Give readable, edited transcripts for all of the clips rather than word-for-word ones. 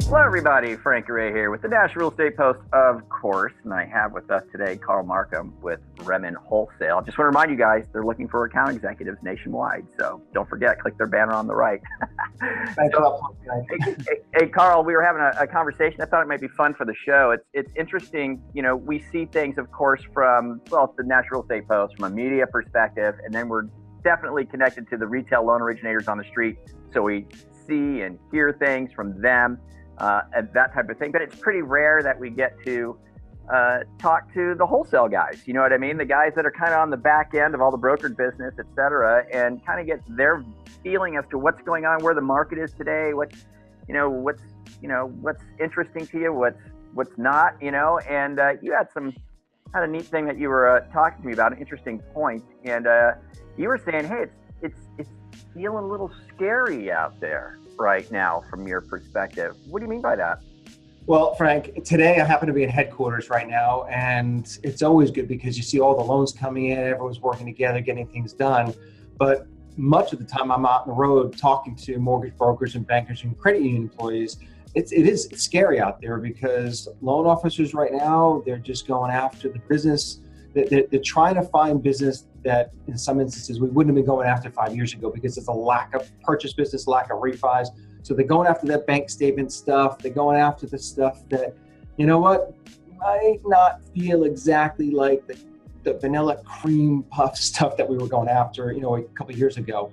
Hello, everybody. Frank Ray here with the National Real Estate Post, of course, and I have with us today Carl Markham with Remen Wholesale. Just want to remind you guys, they're looking for account executives nationwide, so don't forget, click their banner on the right. Hey, Carl, we were having a conversation. I thought it might be fun for the show. It's interesting. You know, we see things, of course, from, well, the National Real Estate Post, from a media perspective, and then we're definitely connected to the retail loan originators on the street, so we see and hear things from them. And that type of thing. But it's pretty rare that we get to talk to the wholesale guys. You know what I mean? The guys that are kind of on the back end of all the brokered business, et cetera, and kind of get their feeling as to what's going on, where the market is today, what's interesting to you, what's not, and you had some kind of neat thing that you were talking to me about, an interesting point. And you were saying, hey, it's feeling a little scary out there right now from your perspective. What do you mean by that? Well, Frank, today I happen to be in headquarters right now, and it's always good because you see all the loans coming in, everyone's working together, getting things done. But much of the time I'm out on the road talking to mortgage brokers and bankers and credit union employees. It's scary out there because loan officers right now, they're just going after the business. They're trying to find business that in some instances we wouldn't have been going after 5 years ago because there's a lack of purchase business, lack of refis. So they're going after that bank statement stuff. They're going after the stuff that, you know what, might not feel exactly like the vanilla cream puff stuff that we were going after, a couple of years ago.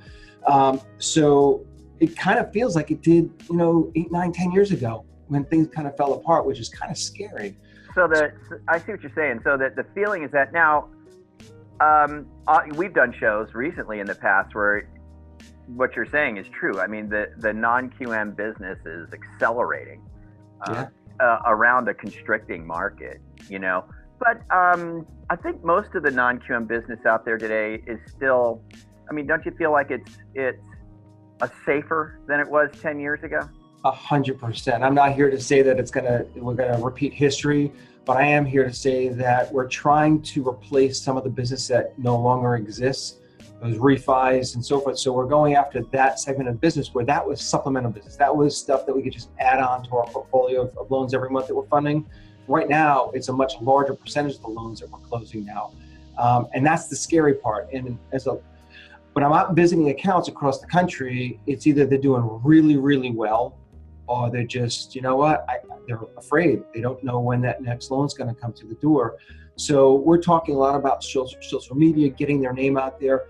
So it kind of feels like it did, 8, 9, 10 years ago when things kind of fell apart, which is kind of scary. So I see what you're saying. So that the feeling is that now we've done shows recently in the past where what you're saying is true. I mean, the non-QM business is accelerating around a constricting market, But I think most of the non-QM business out there today is still, I mean, don't you feel like it's a safer than it was 10 years ago? 100%. I'm not here to say that we're gonna repeat history, but I am here to say that we're trying to replace some of the business that no longer exists, those refis and so forth. So we're going after that segment of business where that was supplemental business. That was stuff that we could just add on to our portfolio of loans every month that we're funding. Right now, it's a much larger percentage of the loans that we're closing now. And that's the scary part. And when I'm out visiting accounts across the country, it's either they're doing really, really well, or they're just, they're afraid. They don't know when that next loan's going to come to the door. So we're talking a lot about social media, getting their name out there,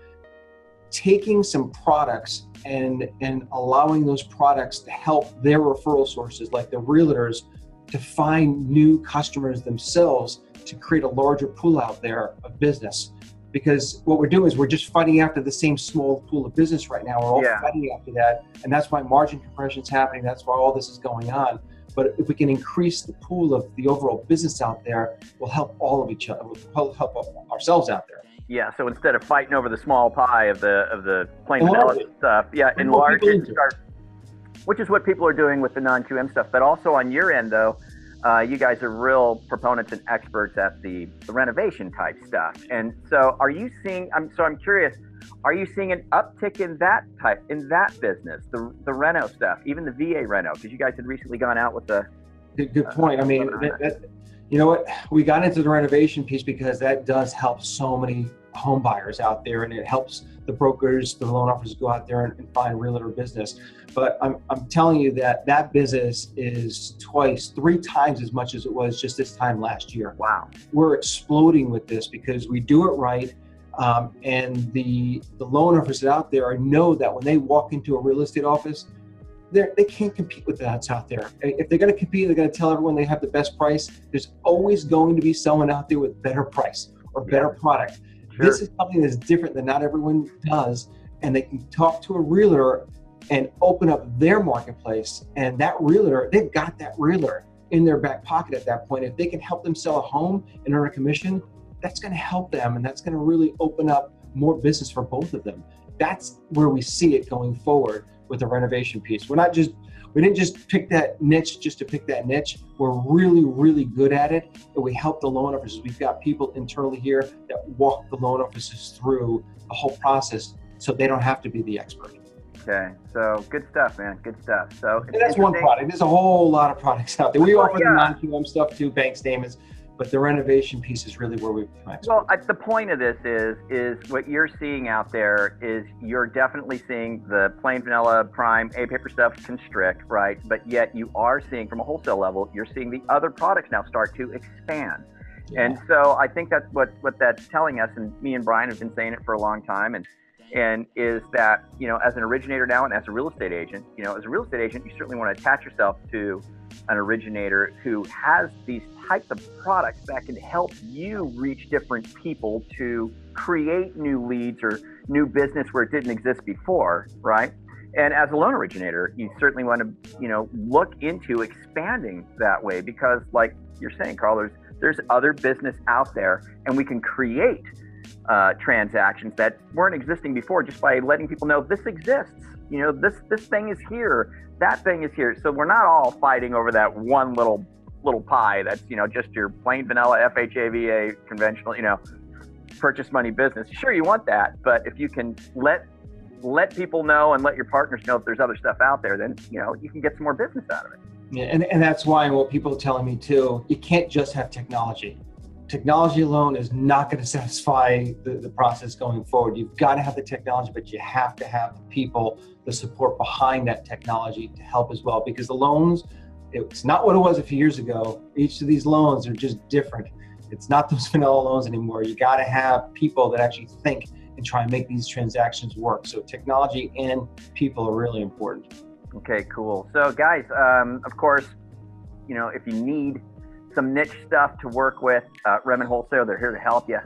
taking some products and allowing those products to help their referral sources, like the realtors, to find new customers themselves to create a larger pool out there of business. Because what we're doing is we're just fighting after the same small pool of business right now. We're all fighting after that. And that's why margin compression is happening. That's why all this is going on. But if we can increase the pool of the overall business out there, we'll help all of each other. We'll help ourselves out there. Yeah. So instead of fighting over the small pie of the plain vanilla stuff, enlarge it and start, which is what people are doing with the non-QM stuff. But also on your end, though, you guys are real proponents and experts at the renovation type stuff. And so are you seeing, I'm curious, are you seeing an uptick in that business, the reno stuff, even the VA reno? Because you guys had recently gone out with the... Good point. I mean, you know what? We got into the renovation piece because that does help so many home buyers out there, and it helps the brokers, the loan officers go out there and find realtor business. But I'm telling you that business is 2, 3 times as much as it was just this time last year. Wow. We're exploding with this because we do it right. And the loan officers out there know that when they walk into a real estate office, they can't compete with that's out there. If they're going to compete, they're going to tell everyone they have the best price. There's always going to be someone out there with better price or better product. Sure. This is something that's different that not everyone does, and they can talk to a realtor and open up their marketplace. And that realtor, they've got that realtor in their back pocket at that point. If they can help them sell a home and earn a commission, that's going to help them, and that's going to really open up more business for both of them. That's where we see it going forward with the renovation piece. We didn't just pick that niche just to pick that niche. We're really, really good at it, and we help the loan officers. We've got people internally here that walk the loan officers through the whole process so they don't have to be the expert. Okay, so good stuff, man. Good stuff. So And that's one product. There's a whole lot of products out there. We offer the non-QM stuff too, bank statements, but the renovation piece is really where we connect. Well, the point of this is what you're seeing out there is you're definitely seeing the plain vanilla prime A-paper stuff constrict, right? But yet you are seeing from a wholesale level, you're seeing the other products now start to expand. Yeah. And so I think that's what that's telling us, and me and Brian have been saying it for a long time, and is that, you know, as an originator now and as a real estate agent, you know, as a real estate agent, you certainly want to attach yourself to an originator who has these types of products that can help you reach different people to create new leads or new business where it didn't exist before, right? And as a loan originator, you certainly want to, you know, look into expanding that way, because like you're saying, Carl, there's other business out there, and we can create transactions that weren't existing before just by letting people know this exists. You know, this thing is here, that thing is here. So we're not all fighting over that one little pie that's, you know, just your plain vanilla FHA, VA, conventional, you know, purchase money business. Sure, you want that, but if you can let people know and let your partners know if there's other stuff out there, then, you know, you can get some more business out of it. Yeah, and that's why what people are telling me too, you can't just have technology. Technology alone is not going to satisfy the process going forward. You've got to have the technology, but you have to have the people, the support behind that technology to help as well, because the loans, it's not what it was a few years ago. Each of these loans are just different. It's not those vanilla loans anymore. You got to have people that actually think and try and make these transactions work. So technology and people are really important. Okay, cool. So guys, of course, you know, if you need some niche stuff to work with, Redmond Wholesale, they're here to help you.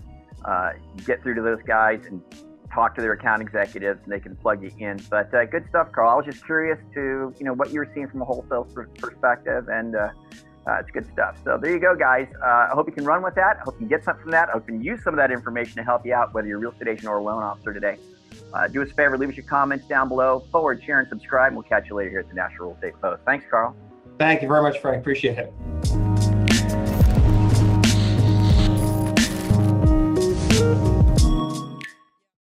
You get through to those guys and talk to their account executives, and they can plug you in. But good stuff, Carl. I was just curious to, you know, what you were seeing from a wholesale perspective, and it's good stuff. So there you go, guys. I hope you can run with that. I hope you can get something from that. I hope you can use some of that information to help you out, whether you're a real estate agent or a loan officer today. Do us a favor, leave us your comments down below, forward, share, and subscribe, and we'll catch you later here at the National Real Estate Post. Thanks, Carl. Thank you very much, Frank. Appreciate it.